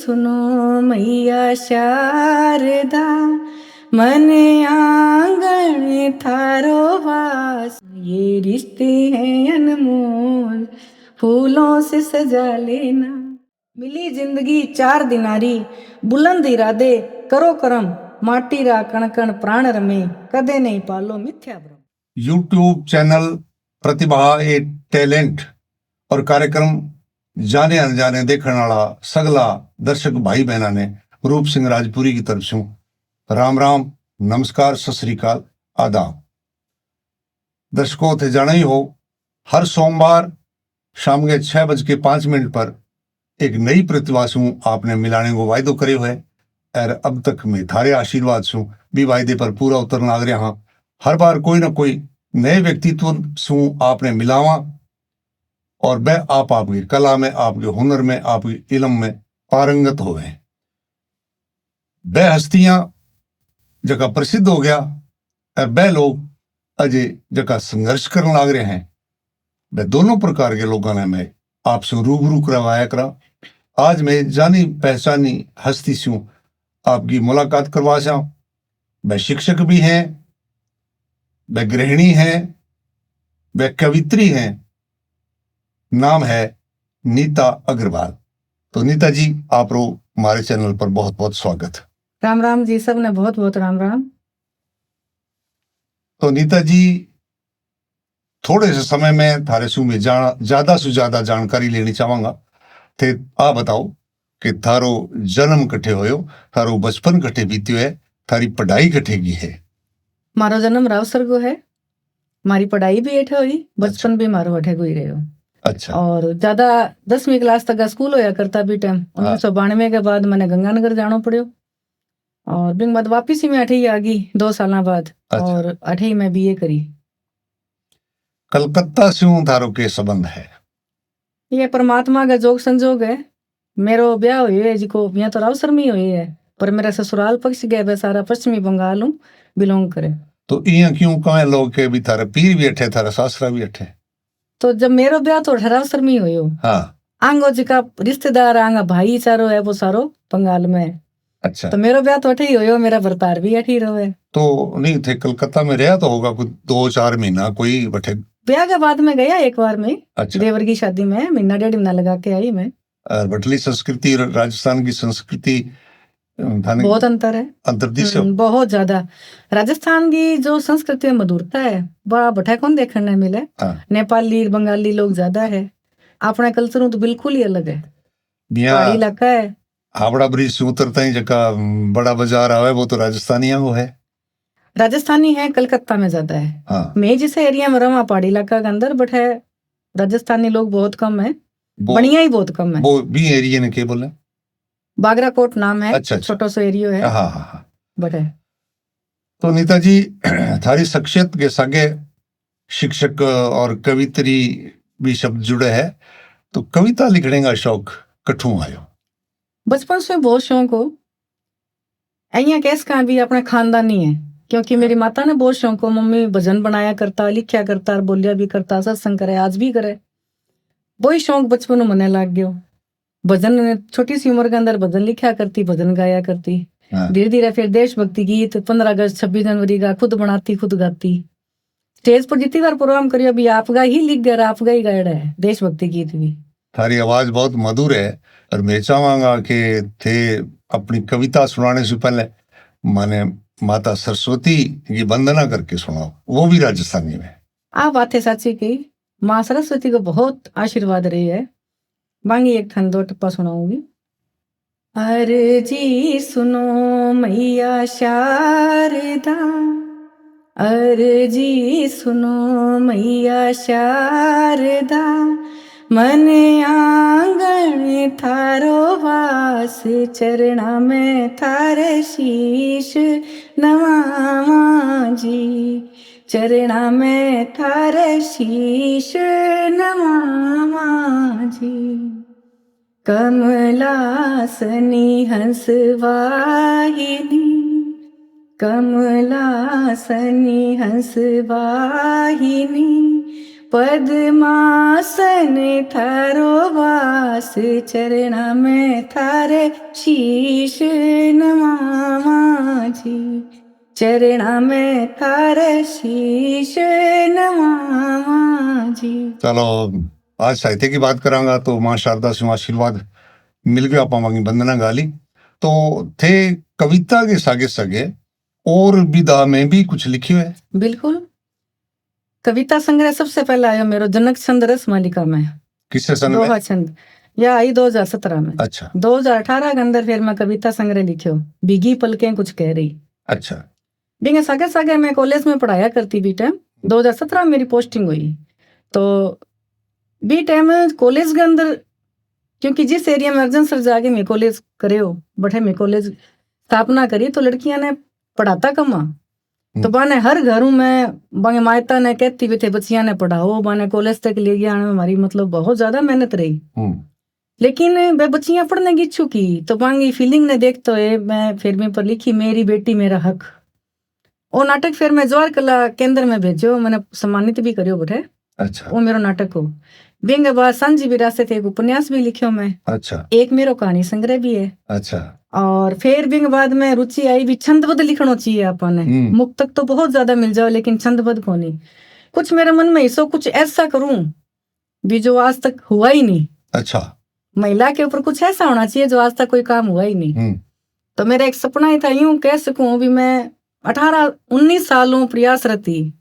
सुनो मैया शारदा, मन आंगन थारो वास। ये रिश्ते हैं अनमोल, फूलों से सजा लेना। मिली जिंदगी 4 दिनारी, बुलंद इरादे करो करम। माटी रा कण कण प्राण रमे, कदे नहीं पालो मिथ्या भ्रम। यूट्यूब चैनल प्रतिभा ए टैलेंट और कार्यक्रम जाने अनजाने देखने वाला सगला दर्शक भाई बहना ने रूप सिंह राजपुरी की तरफ से राम राम, नमस्कार, सत श्री अकाल, आदाब। दर्शकों थे जाना ही हो, हर सोमवार शाम के 6:05 पर एक नई प्रतिभा सु आपने मिलाने को वायदो करे हुए और अब तक में थारे आशीर्वाद सु भी वायदे पर पूरा उतरना लग रहा। हर बार कोई ना कोई नए व्यक्तित्व सु आपने मिलावा और वह आपकी कला में, आपके हुनर में, आपकी इल्म में पारंगत हो गए। वह हस्तियां जगह प्रसिद्ध हो गया और वह लोग अजय जगह संघर्ष करने लग रहे हैं। वह दोनों प्रकार के लोगों ने मैं आपसे रूबरू करवाया करा। आज मैं जानी पहचानी हस्ती से आपकी मुलाकात करवा सा। वह शिक्षक भी हैं, वह गृहिणी हैं, वह कवित्री हैं। नाम है नीता अग्रवाल। तो नीता जी, आप रो हमारे चैनल पर बहुत बहुत स्वागत। राम राम जी, सब ने बहुत बहुत राम राम। तो नीता जी, थोड़े से समय में थारे सु में ज्यादा से ज्यादा जानकारी लेनी चाहूंगा। थे आप बताओ कि थारो जन्म कट्ठे होयो, थारो बचपन कट्ठे बीत्यो है, थारी पढ़ाई कट्ठे की है? मारो जन्म रावसर को है, मारी पढ़ाई भी एठे हुई, बचपन भी मारो अठे को ही रहो। अच्छा। और ज्यादा 10वीं क्लास तक स्कूल होया करता भी टाइम। 1992 के बाद मैंने गंगानगर जाना पड़ो और बिंग बाद वापिस ही मैं अठे ही आ गई 2 साल बाद। अच्छा। और अठे ही मैं बीए करी। कलकत्ता से थारो के संबंध है? ये परमात्मा का जोग संजोग है। मेरो ब्याह हुई है जिको यहाँ तो रावसर में हुई है, पर मेरा ससुराल पक्ष गया सारा पश्चिमी बंगाल हूँ बिलोंग करे। तो इं क्यों कहे लोग के भी थारा पीर भी अठे, थारा सासरा भी अठे? तो जब मेरो ब्याह तो रावसर में हुई हो। हाँ। आंगो जिका रिश्तेदार आंगा भाई चारो है वो सारो बंगाल में। अच्छा। तो मेरो ब्याह तो अठे ही हुयो, मेरा बरतार भी अठे ही रहे। तो नहीं थे कलकत्ता में रहा तो होगा कुछ 2-4 महीना कोई बठे? ब्याह के बाद में गया एक बार में। अच्छा। देवर की शादी में 1.5 महीना लगा के आई मैं। बटली संस्कृति राजस्थान की संस्कृति बहुत अंतर है, अंतर्दिशा बहुत ज्यादा। राजस्थान की जो संस्कृति में मधुरता है वह बठा कौन देखने मिले। नेपाली बंगाली लोग ज्यादा है, अपना कल्चर तो बिल्कुल ही अलग है। पहाड़ी इलाका है। हावड़ा ब्रिज से उतरता ही जगह बड़ा बाजार आवे वो तो राजस्थानी वो है। राजस्थानी है, कलकत्ता में ज्यादा है। हाँ। मैं जिस एरिया में रहा पहाड़ी इलाका के अंदर बट है राजस्थानी लोग बहुत कम है, बढ़िया ही बहुत कम है। वो भी एरिया ने क्या बोले? बागराकोट नाम है। अच्छा। छोटा सा एरिया है। हाँ हाँ हाँ। बट है। तो नीता जी, थारी शख्सियत के सागे शिक्षक और कवित्री भी शब्द जुड़े है, तो कविता लिखने का शौक कठू आयो? बचपन से बहुत शौक हो। अहिया कैस का भी अपना खानदानी है, क्योंकि मेरी माता ने बहुत शौक हो। मम्मी भजन बनाया करता, लिखा करता, बोलिया भी करता, सत्संग करे, आज भी करे। वही शौक बचपन में मने लाग गयो। भजन छोटी सी उम्र के अंदर भजन लिखा करती, भजन गाया करती। धीरे धीरे फिर देशभक्ति गीत 15 अगस्त 26 जनवरी का खुद बनाती खुद गाती। स्टेज पर जितनी बार प्रोग्राम करियो अभी आपका ही लिख कर आपका ही गायड़ा है देशभक्ति गीत भी। थारी आवाज बहुत मधुर है और मैं चाहूंगा कि थे अपनी कविता सुनाने से पहले माने माता सरस्वती की वंदना करके सुनाओ, वो भी राजस्थानी में। आप बात है साची की, माँ सरस्वती को बहुत आशीर्वाद रही है। मांगी एक ठन 2 टप्पा सुनाऊंगी। अर्जी सुनो मैया शारदा, अर्जी सुनो मैया शारदा, मन आंगन थारो वास, चरणा में थारे शीश नवावा जी, चरणा में थारे शीश नवावा जी। कमलासनी हंस वाहिनी, कमलासनी हंस वाहिनी, पद्मासन थारो वास, चरणा में थारे शीश नमावा जी, चरणा में थारे शीश नमावा जी। चलो आज साहित्य की बात करांगा तो मां शारदा सिंह आशीर्वाद मिल गया आपा मांगी वंदना गाली। तो थे कविता के सागे सगे और विधा में भी कुछ लिखी है? बिल्कुल, कविता संग्रह सबसे पहला आयो मेरो जनक छंद रस मालिका में, किससे सन में? दोहा छंद, या आई 2017 में। अच्छा 2018 के अंदर फिर मैं कविता संग्रह लिखियो, भीगी पलकें कुछ कह रही। अच्छा बिंगे सागे सागे मैं कॉलेज में पढ़ाया करती बी टाइम, 2017 में मेरी पोस्टिंग हुई। तो बी टाइम कॉलेज के अंदर, क्योंकि जिस एरिया में अर्जन सर जाके मैं कॉलेज करे हो, बठे मैं कॉलेज स्थापना करी, तो लड़कियां ने पढ़ाता कमा, तो बाने हर घरों में बाने मायता ने कहती भी थे बच्चियां ने पढ़ाओ, बाने कॉलेज तक ले गया हमारी मतलब बहुत ज्यादा मेहनत रही। लेकिन वे बच्चियां पढ़ने की इच्छुक की, तो बांगी फीलिंग ने देखते हुए मैं फिर में पर लिखी मेरी बेटी मेरा हक। वो नाटक फिर मैं जवाहर कला केंद्र में भेजो, मैंने सम्मानित भी करियो बठे। अच्छा वो मेरो नाटक हो। बिंगे बाद सांझी विरासत एक उपन्यास भी लिखियो मैं। अच्छा एक मेरो कहानी संग्रह भी है। अच्छा और फिर बिंग बाद में रुचि आई भी छंदबद्ध लिखना चाहिए अपन ने। मुक्तक तो बहुत ज्यादा मिल जाओ लेकिन छंदबद्ध को नहीं। कुछ मेरे मन में हिस्सो कुछ ऐसा करूं भी जो आज तक हुआ ही नहीं। अच्छा महिला के ऊपर कुछ ऐसा होना चाहिए जो आज तक कोई काम हुआ ही नहीं। तो मेरा एक सपना ही था, यूं कह सकूं भी मैं 18-19 सालों प्रयासरत थी,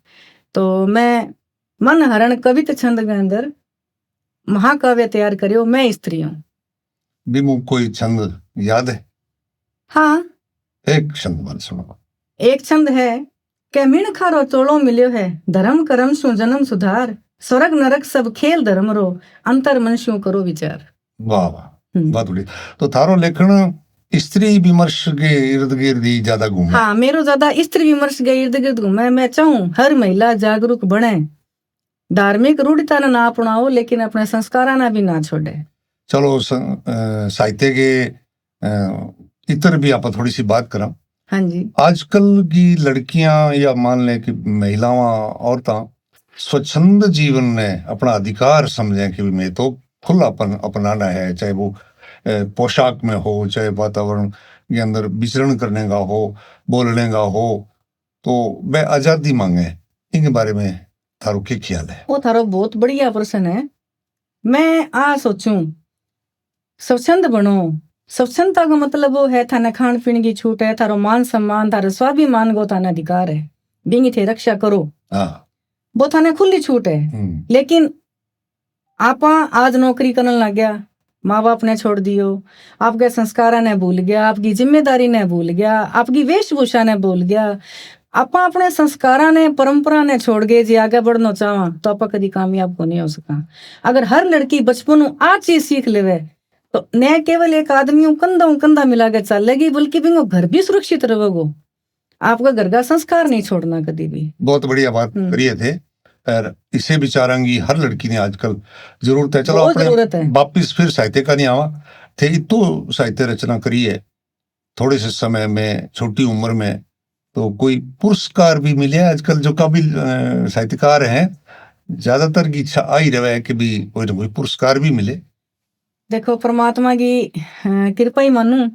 तो मैं मन हरण कविता छंद के अंदर महाकाव्य तैयार करियो मैं स्त्री हूं। बिमु कोई छंद याद है? हाँ, एक छंद बार सुनो। एक छंद है के मिण खारो चोलो मिल्यो है, धर्म करम सु जन्म सुधार, स्वर्ग नरक सब खेल धर्म रो, अंतर मन सु करो विचार। वाह वाह बहुत बढ़िया। तो थारो लेखन स्त्री विमर्श के इर्द गिर्द ही ज्यादा घूमे? हाँ, मेरो ज्यादा स्त्री विमर्श के इर्द गिर्द घूमे। मैं चाहूं हर महिला जागरूक बने, धार्मिक रूढ़िता ना अपनाओ लेकिन अपने संस्कारा ना भी ना छोड़े। चलो साहित्य के इतर भी आप थोड़ी सी बात करा। हाँ जी। आजकल की लड़कियां या मान ले कि महिलावां औरतां स्वच्छंद जीवन ने अपना अधिकार समझे कि मैं तो खुलापन अपनाना है, चाहे वो पोशाक में हो, चाहे वातावरण के अंदर विचरण करने का हो, बोलने का हो, तो वह आजादी मांगे। इनके बारे में थारो क्या ख्याल है? वो थारो बहुत बढ़िया प्रश्न है। मैं आ सोचूं स्वच्छंद बनो। स्वच्छंदता का मतलब वो है थाने खान पीन की छूट है, थारो मान सम्मान, थारो स्वाभिमान को थाना अधिकार है, बिंगी थे रक्षा करो। वो थाने खुली छूट है। लेकिन आपा आज नौकरी करने लग गया, माँ बाप ने छोड़ दियो, आपके संस्कारा ने भूल गया, आपकी जिम्मेदारी ने भूल गया, आपकी वेशभूषा ने भूल गया, आपा अपने संस्कारा ने परंपरा ने छोड़ गए जी आगे बढ़ना चाहवा तो आपा कभी कामयाब को नहीं हो सका। अगर हर लड़की बचपन आ चीज सीख लेवे तो न केवल एक आदमी कंधा मिला के चलेगी बल्कि बिंगो घर भी सुरक्षित रहेगो। आपका घर का संस्कार नहीं छोड़ना कभी भी। बहुत बढ़िया बात करिए थे। और इसे विचारांगी हर लड़की ने आजकल जरूरत है। चलो अपने वापिस फिर साहित्य का नहीं आवा थे, तो साहित्य रचना करी है थोड़े से समय में, छोटी उम्र में, तो कोई पुरस्कार भी मिले आजकल? जो काबिल साहित्यकार हैं ज्यादातर की इच्छा आ ही रहा है कि भी कोई ना कोई पुरस्कार भी मिले। देखो परमात्मा की कृपा ही मानू,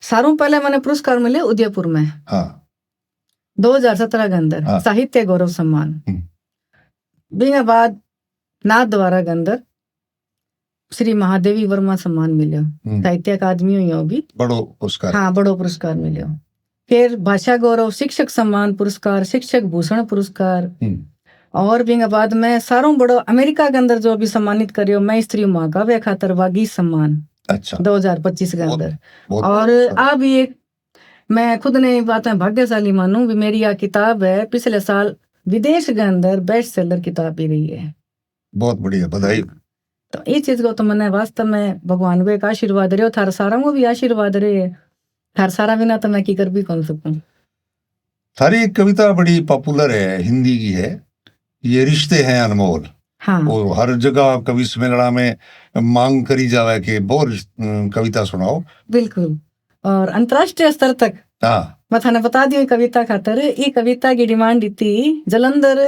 सारों पहले मैंने पुरस्कार मिले उदयपुर में। हाँ 2017 के अंदर। हाँ। साहित्य गौरव सम्मान। बिंगा बाद नाथ द्वारा के अंदर श्री महादेवी वर्मा सम्मान मिले, साहित्य अकादमी हुई होगी, बड़ो पुरस्कार। हाँ बड़ो पुरस्कार मिले। फिर भाषा गौरव शिक्षक सम्मान पुरस्कार, शिक्षक भूषण पुरस्कार, और बिंगा बाद में सारों बड़ो अमेरिका के अंदर जो अभी सम्मानित करियो मैं स्त्री महाकाव्य खातर वागी सम्मान। अच्छा 2025 के अंदर। और अब एक मैं खुद ने बातें भाग्यशाली मानूं भी मेरी यह किताब है पिछले साल विदेश के अंदर बेस्ट सेलर किताब भी रही है। बहुत बढ़िया, बधाई। तो इस चीज को तो मैंने वास्तव में भगवान को एक आशीर्वाद रहे, थार सारा को भी आशीर्वाद रहे, थार सारा बिना तो मैं की कर भी कौन सकूं। थारी एक कविता बड़ी पॉपुलर है, हिंदी की है, ये रिश्ते हैं अनमोल। हाँ। और हर जगह कवि सम्मेलन में मांग करी जावे कि बहुत कविता सुनाओ। बिल्कुल, और अंतरराष्ट्रीय स्तर तक। हाँ। मैं थाने बता दी कविता खातर, ये कविता की डिमांड थी जलंधर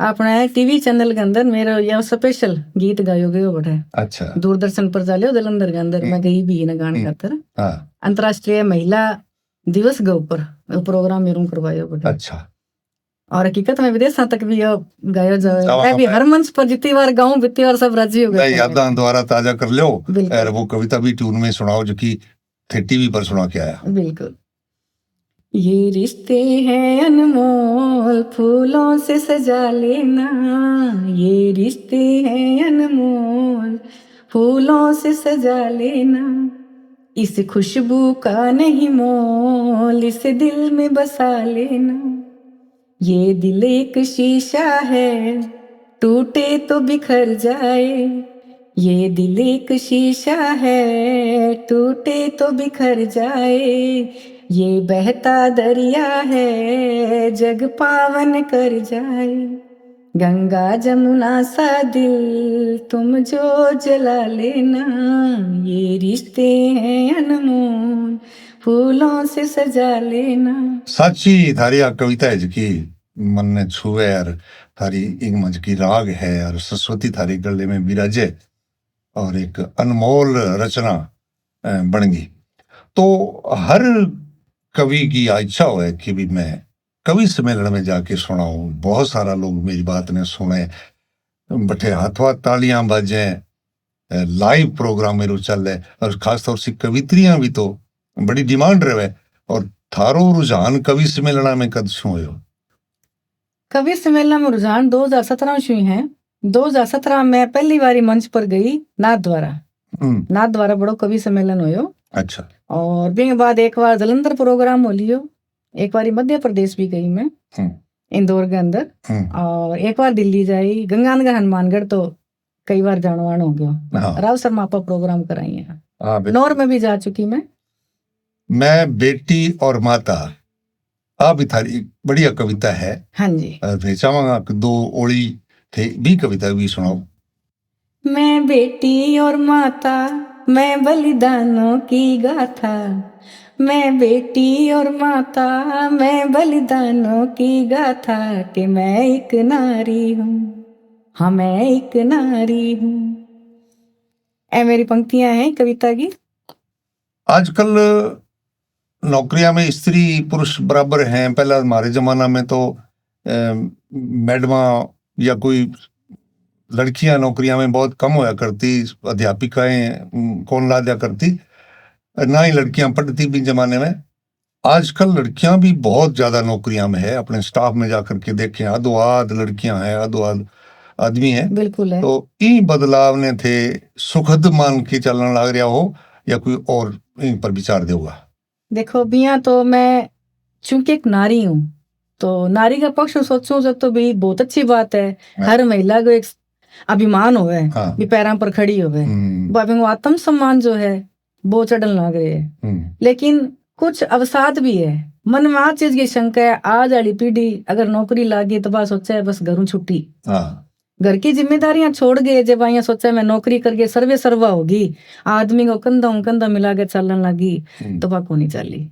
अपने टीवी चैनल के अंदर मेरा यह स्पेशल गीत गायो गयो बटे अच्छा दूरदर्शन पर चालियो जलंधर के अंदर मैं गई भी न गाने खातर हाँ अंतर्राष्ट्रीय महिला दिवस के ऊपर वो प्रोग्राम मेरू करवायो बटे अच्छा और हकीकत में विदेशों तक भी यह गायो जाए जावा मैं भी मैं- हर मंच पर जितनी बार गाऊं जितनी बार सब राजी हो मैं गए यादां दोबारा ताजा कर लो बिल्कुल। और वो कविता भी ट्यून में सुनाओ जो कि थे टीवी पर सुना के आया। बिल्कुल। ये रिश्ते हैं अनमोल फूलों से सजा लेना, ये रिश्ते हैं अनमोल फूलों से सजा लेना, इस खुशबू का नहीं मोल इसे दिल में बसा लेना, ये दिल एक शीशा है टूटे तो बिखर जाए, ये दिल एक शीशा है टूटे तो बिखर जाए, ये बहता दरिया है जग पावन कर जाए, गंगा जमुना सा दिल तुम जो जला लेना, ये रिश्ते हैं अनमोल फूलों से सजा लेना। साची थारी आ कविता है जिकी मन ने छुए और थारी एक मंच की राग है और सरस्वती थारी गले में विराजे और एक अनमोल रचना बन गई। तो हर कवि की इच्छा हो है कि भी मैं कवि सम्मेलन में जाके सुनाऊं, बहुत सारा लोग मेरी बात ने सुने, बठे हाथवा तालियां बाजे, लाइव प्रोग्राम मेरे चल रहे और खासतौर से कवित्रियां भी तो बड़ी डिमांड रहे। और थारो रुझान कवि सम्मेलन में कद शू हो? कवि सम्मेलन में रुझान 2017 में हुई है। 2017 में पहली बारी मंच पर गई नाथ द्वारा बड़ो कवि सम्मेलन होयो। अच्छा। और बिंग बाद एक बार जलंधर प्रोग्राम हो लियो, एक बार मध्य प्रदेश भी गई मैं इंदौर के अंदर, और एक बार दिल्ली जाई, गंगानगर हनुमानगढ़ तो कई बार जानवान हो गयो। राव शर्मा पर प्रोग्राम कराई है। नौर में भी जा चुकी मैं बेटी और माता आ भी थारी बढ़िया कविता है। हाँ जी। चाहूंगा दो ओली थे भी कविता भी सुनाओ। मैं बेटी और माता मैं बलिदानों की गाथा, मैं बेटी और माता मैं बलिदानों की गाथा, कि मैं एक नारी हूँ, हाँ मैं एक नारी हूँ। ऐ मेरी पंक्तियां हैं कविता की। आजकल नौकरियां में स्त्री पुरुष बराबर हैं। पहले हमारे जमाना में तो मैडमा या कोई लड़कियां नौकरियां में बहुत कम होया करती, अध्यापिकाएं कौन ला दिया करती, ना ही लड़कियां पढ़ती भी जमाने में। आजकल लड़कियां भी बहुत ज्यादा नौकरियां में है। अपने स्टाफ में जाकर के देखें, आधो-आध लड़कियां हैं, आधो-आध आदमी है। बिल्कुल है। तो ई बदलाव ने थे सुखद मान के चलने लग रहा हो या कोई और इन पर विचार देगा? देखो बिया तो मैं चूंकि एक नारी हूँ तो नारी का पक्ष सोचूं जब तो भी बहुत अच्छी बात है। हर महिला को एक अभिमान होवे, हाँ। भी पैरों पर खड़ी होवे, वो आत्म सम्मान जो है वो चढ़न लग रहे है। लेकिन कुछ अवसाद भी है, मन में आ चीज की शंका है। आज वाली पीढ़ी अगर नौकरी लागी तो बस सोचा है बस घरों छुट्टी, घर की जिम्मेदारियां छोड़ गए, जब आइया सोचा मैं नौकरी करके सर्वे सर्वा होगी, आदमी को कंधा मिला के चलने लगी तो वह को नहीं चली।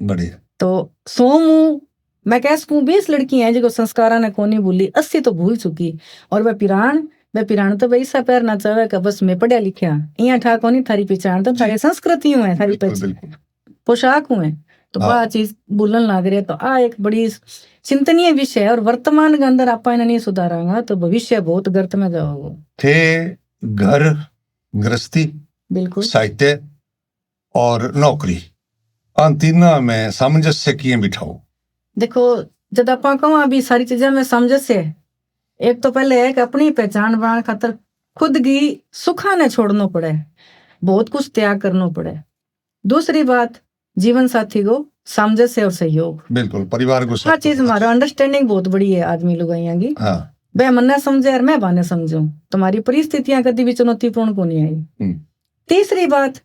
बढ़िया। तो सोमू मैं कह सकूं 20 लड़की हैं जो संस्कारा ने कोनी भूली, 80 तो भूल चुकी। और वह पिराण तो वैसा पैर ना चाहे कि बस मैं पढ़िया लिखिया इया ठा कोनी, थारी पहचान तो थारी संस्कृति हूं है, थारी पोशाक हूं है, तो वह चीज भूलन लग रही है। तो आ एक बड़ी चिंतनीय विषय है और वर्तमान के अंदर आप नहीं सुधारांगा तो भविष्य बहुत गर्त में जाओगे। थे घर गृहस्थी, बिल्कुल साहित्य और नौकरी, इन तीनों में सामंजस्य किए बिठाओ। देखो जब आप कहूँ अभी सारी चीजें में सामंजस्य है। एक तो पहले है कि अपनी पहचान बनाने खातर खुद की सुखा ने छोड़ना पड़े, बहुत कुछ त्याग करना पड़े। दूसरी बात जीवन साथी को सामंजस्य और सहयोग, बिल्कुल परिवार को हर चीज हमारा अंडरस्टैंडिंग बहुत बड़ी है आदमी लोग की। हाँ। वह मन समझे और मैं बाने समझूं, तुम्हारी परिस्थितियां कभी भी चुनौतीपूर्ण को नहीं आई। तीसरी बात,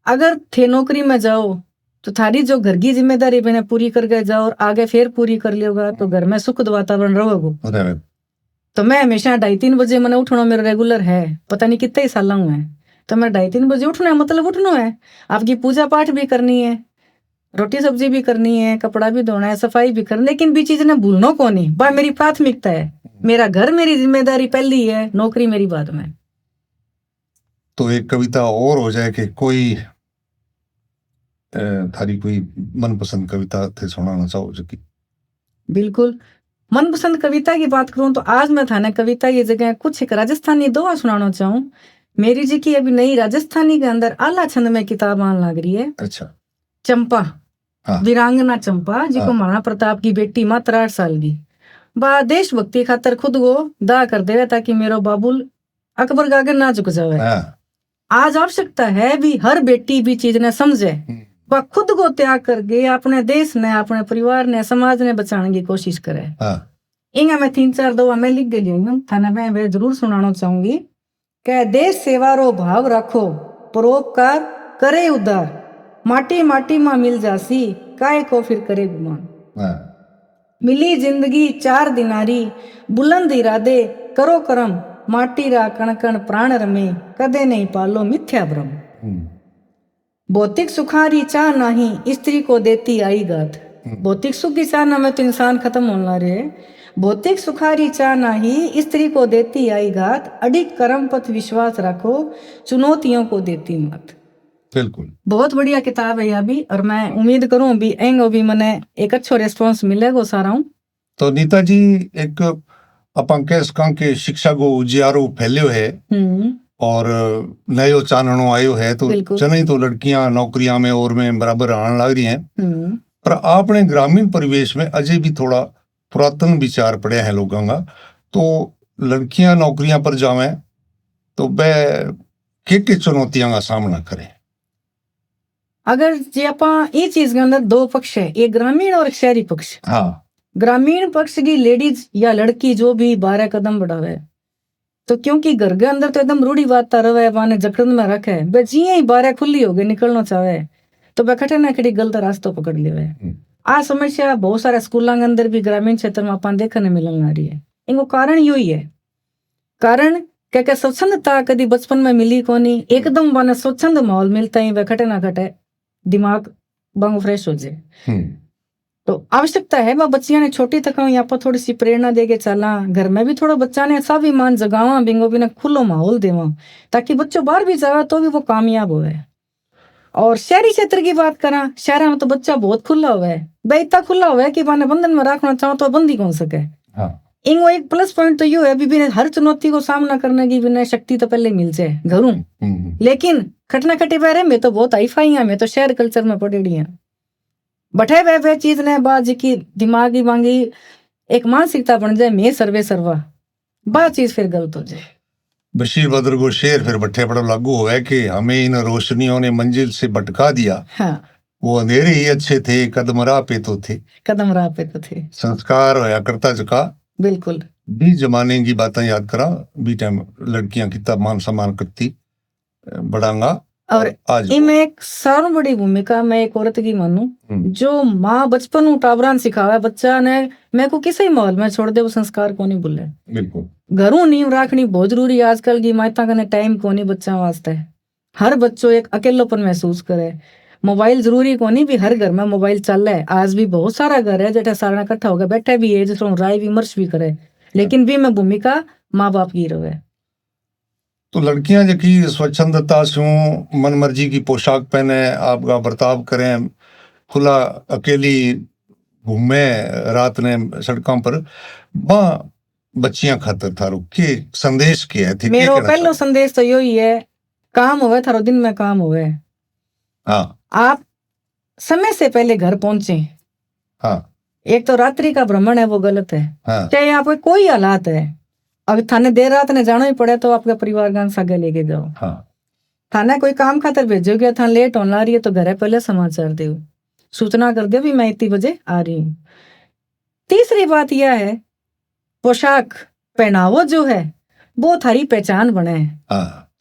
अगर थे नौकरी में जाओ तो थारी जो घर की जिम्मेदारी मैंने पूरी करके जाओ और आगे फिर पूरी कर लियोगा तो घर में सुखद वातावरण रहोगे। तो मैं हमेशा 2:30 बजे मैंने उठना मेरा रेगुलर है, पता नहीं कितने साल हूँ है, तो मैं 2:30 बजे उठना है, मतलब उठना है, आपकी पूजा पाठ भी करनी है, रोटी सब्जी भी करनी है, कपड़ा भी धोना है, सफाई भी करनी, लेकिन भी चीज ने भूलना को नहीं। बा मेरी प्राथमिकता है, मेरा घर मेरी जिम्मेदारी पहली है, नौकरी मेरी बाद में। तो एक कविता और हो जाए कि कोई थारी कोई मनपसंद कविता थे सुनाना चाहो जो कि। बिल्कुल, मनपसंद कविता की बात करूं तो आज मैं थाने कविता की जगह कुछ एक राजस्थानी दोहा सुनाना चाहूँ। मेरी जी की अभी नई राजस्थानी के अंदर आला छंद में किताब आने लग रही है। अच्छा। चंपा, हाँ। वीरांगना चंपा जी को हाँ। महाराणा प्रताप की बेटी मात्र 8 साल की, बा देशभक्ति खातर खुद को दाह कर देवे ताकि मेरो बाबुल अकबर का आगे ना झुक जावे। हाँ। आज आवश्यकता है भी हर बेटी भी चीज ने समझे, वह खुद को त्याग करके अपने देश ने, अपने परिवार ने, समाज ने बचाने की कोशिश करे। हाँ। इंगा मैं 3-4 दोहा मैं लिख गई हूँ, थाना में वे जरूर सुनाना चाहूंगी। कह देश सेवा रो भाव रखो, परोपकार करे उदार, माटी माटी माँ मिल जासी, काय को फिर करे गुमान। हाँ। मिली जिंदगी 4 दिनारी, बुलंद इरादे करो करम, माटी रा कण कण प्राण रमे, कदे नहीं पालो मिथ्या भ्रम। भौतिक सुखारी चाह नहीं, स्त्री को देती आई गात। भौतिक सुख की चाह ना में तो इंसान खत्म होने रहे। भौतिक सुखारी चाह नहीं, स्त्री को देती आई घात, अडिग कर्म पथ विश्वास रखो, चुनौतियों को देती मत। बिल्कुल, बहुत बढ़िया किताब है यह भी, और मैं उम्मीद करूं भी एंगो भी मने एक अच्छो रिस्पांस मिलेगा सारा हूं। तो नीता जी एक अपन कह सका कि शिक्षा को उजियारो फैलियो है और नयो चानणो आयो है, तो चने तो लड़कियां नौकरियां में और में बराबर आने लग रही हैं। पर आपने ग्रामीण परिवेश में अजय भी थोड़ा पुरातन विचार पड़े हैं लोगों का, तो लड़कियां नौकरियां पर जावे तो वह के चुनौतियां का सामना करें। अगर जे अपा ये चीज के अंदर 2 पक्ष है, एक ग्रामीण और एक शहरी पक्ष। हाँ। ग्रामीण पक्ष की लेडीज या लड़की जो भी 12 कदम बढ़ावे, तो क्योंकि घर के अंदर तो एकदम रूढ़िवादिता रहे, बाने जकड़न में रखे, वे जिये ही 12 खुली हो गई निकलना चाहे तो वे खटे ना खड़ी गलत रास्तों पकड़ लेवे। आ समस्या बहुत सारे स्कूलों के अंदर भी ग्रामीण क्षेत्र में अपन देखने मिलने आ रही है। इनको कारण यू ही है, कारण क्या स्वच्छंदता कभी बचपन में मिली कोनी, एकदम बने स्वच्छंद माहौल मिलता ही वे खटे ना खटे दिमाग बांगो फ्रेश हो जाए। तो आवश्यकता है वह बच्चियां ने छोटी तक यहाँ पर थोड़ी सी प्रेरणा दे के चला, घर में भी थोड़ा बच्चा ने स्वाभिमान जगावा, बिंगो भी खुलो माहौल देवा ताकि बच्चों बाहर भी जावा तो भी वो कामयाब होवे। और शहरी क्षेत्र की बात करा, शहर में तो बच्चा बहुत खुला हुआ है, वह इतना खुला हुआ है कि बाने बंधन में रखना चाहो तो बंदी कौन सके। हाँ। इनको एक प्लस पॉइंट तो यू है भी हर चुनौती को सामना करने की बिना शक्ति तो पहले मिल जाए घरों, लेकिन खटना खटी बारे में तो बहुत हाईफाई है, मैं तो शहर कल्चर में पड़ी है बठे वे चीज ने बात की दिमागी मांगी एक मानसिकता बन जाए मैं सर्वे सर्वा, बात चीज फिर गलत हो जाए। बशीर बद्र को शेर फिर बट्टे पड़ा लागू हुआ है कि हमें इन रोशनियों ने मंजिल से भटका दिया। हाँ। वो अंधेरे ही अच्छे थे, कदम राह पे तो थे, कदम राह पे तो थे, संस्कार होया करता चुका। बिल्कुल, भी जमाने की बातें याद करा, भी टाइम लड़कियां कितना मान सम्मान करती बढ़ांगा। और इनमें एक सर्व बड़ी भूमिका मैं एक औरत की मानू, जो माँ बचपन टाबरान सिखावे बच्चा ने, मैं को किसी माहौल में छोड़ दे वो संस्कार को नहीं भूले। बिल्कुल, घरों नींव राखनी बहुत जरूरी। आजकल की माता कने टाइम को नहीं बच्चा वास्ते, हर बच्चों एक अकेलोपन महसूस करे। मोबाइल जरूरी को नहीं भी हर घर में मोबाइल चल रहा है, आज भी बहुत सारा घर है जेठा सारा इकट्ठा होकर बैठे भी है जिसमें राय विमर्श भी करे, लेकिन भी में भूमिका माँ बाप की रहे। तो लड़कियां जो की स्वच्छंदता से मन मर्जी की पोशाक पहने, आपका बर्ताव करें, खुला अकेली घूमे रात ने सड़कों पर, वहाँ बच्चियां खातर थारो के संदेश क्या है? मेरा पहला संदेश तो यही है, काम होवे थारो दिन में काम होवे। हाँ। आप समय से पहले घर पहुंचे। हाँ। एक तो रात्रि का भ्रमण है वो गलत है। हाँ। चाहे आप कोई हालात है, अगर थाने देर रात ने जाना ही पड़े तो आपका परिवार गांव सागे लेके जाओ। हाँ। थाने कोई काम खातर भेजोगे, थाने लेट होने रही है तो घरे पहले समाचार दो, सूचना कर दो भी मैं इतनी बजे आ रही हूँ। तीसरी बात यह है, पोशाक पहनावो जो है वो थारी पहचान बने।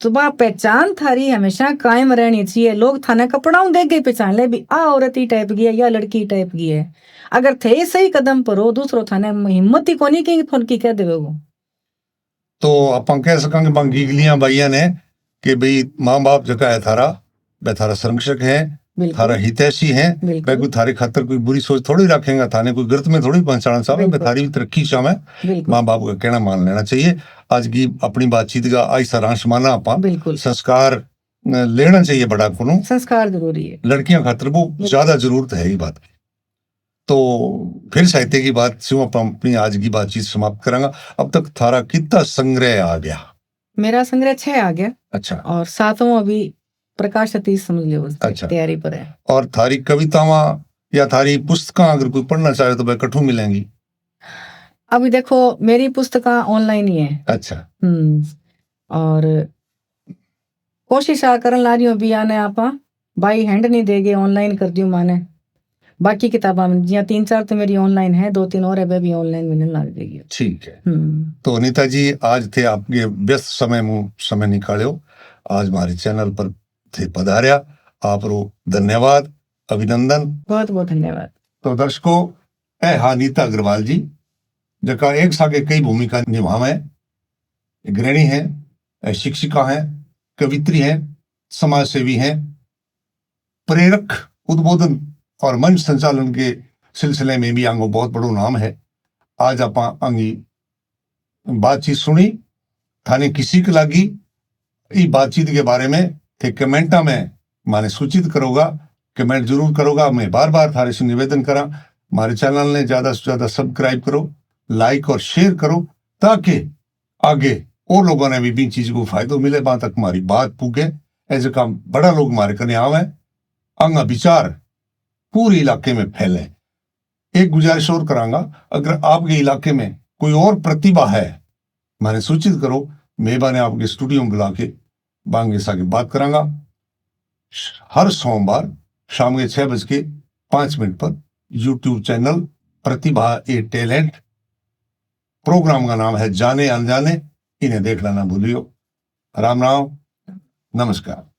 तो वह पहचान थारी हमेशा कायम रहनी चाहिए। लोग थाने कपड़ा देख के पहचान ले भी आ औरत ही टाइप की है या लड़की टाइप की है। अगर थे सही कदम पर हो, दूसरों थाने हिम्मत ही कोनी की फोन की कह देवे वो। तो अपन कह सकेंगे बंगीगलियां भाइया ने कि भाई माँ बाप जगह है थारा, वे थारा संरक्षक है, बिल्कुल थारा हितैषी है। मैं बिल्कुल कोई थारे खातर कोई बुरी सोच थोड़ी रखेगा, थाने कोई गिरत में थोड़ी पहुंचाना चाहे, मैं बिल्कुल थारी भी तरक्की चाहे। बिल्कुल माँ बाप का कहना मान लेना चाहिए। आज की अपनी बातचीत का आई सारांश माना आपा बिल्कुल संस्कार लेना चाहिए बड़ा को। संस्कार जरूरी है। लड़कियां खातर वो ज्यादा जरूरत है ये बात की। तो फिर साहित्य की बात से अपन अपनी आज की बातचीत समाप्त करांगा। अब तक थारा कितना संग्रह आ गया? मेरा संग्रह 6 आ गया अच्छा और 7वां अभी प्रकाश सतीश समझ लो उसकी अच्छा। तैयारी पर है। और थारी कवितावां या थारी पुस्तकां अगर कोई पढ़ना चाहे तो वह कठू मिलेंगी? अभी देखो मेरी पुस्तकें ऑनलाइन ही है। अच्छा और कोशिश आ करन ला रही हूँ भी आने आपा बाई हैंड नहीं देगे, ऑनलाइन कर दी माने। बाकी किताबा जिया 3-4 तो मेरी ऑनलाइन है, 2-3 और है वह भी ऑनलाइन मिलने लग जाएगी। ठीक है। तो अनीता जी आज थे आपके व्यस्त समय में समय निकालो, आज हमारे चैनल पर थे पधार्या, आप रो धन्यवाद अभिनंदन। बहुत बहुत धन्यवाद। तो दर्शकों ए हा नीता अग्रवाल जी जका एक सागे कई भूमिका निभावे, गृहिणी है, शिक्षिका है, कवित्री है, समाज सेवी है, प्रेरक उद्बोधन और मंच संचालन के सिलसिले में भी आंगो बहुत बड़ो नाम है। आज आप आंगी बातचीत सुनी, थाने किसी के लागी इस बातचीत के बारे में थे कमेंटा में माने सूचित करोगा, कमेंट जरूर करोगा। मैं बार बार थारे से निवेदन करा हमारे चैनल ने ज्यादा से ज्यादा सब्सक्राइब करो, लाइक और शेयर करो, ताकि आगे और लोगों ने भी चीज को फायदा मिले, वहां तक हमारी बात पूगे। ऐसे काम बड़ा लोग हमारे कने आवे, आंगा विचार पूरे इलाके में फैले। एक गुजारिश और करांगा, अगर आपके इलाके में कोई और प्रतिभा है माने सूचित करो, मैं आपके स्टूडियो में बुला के बांगे साके बात करांगा। हर सोमवार शाम के 6:05 पर यूट्यूब चैनल प्रतिभा ए टैलेंट, प्रोग्राम का नाम है जाने अनजाने, इन्हें देखना ना भूलियो। राम राम, नमस्कार।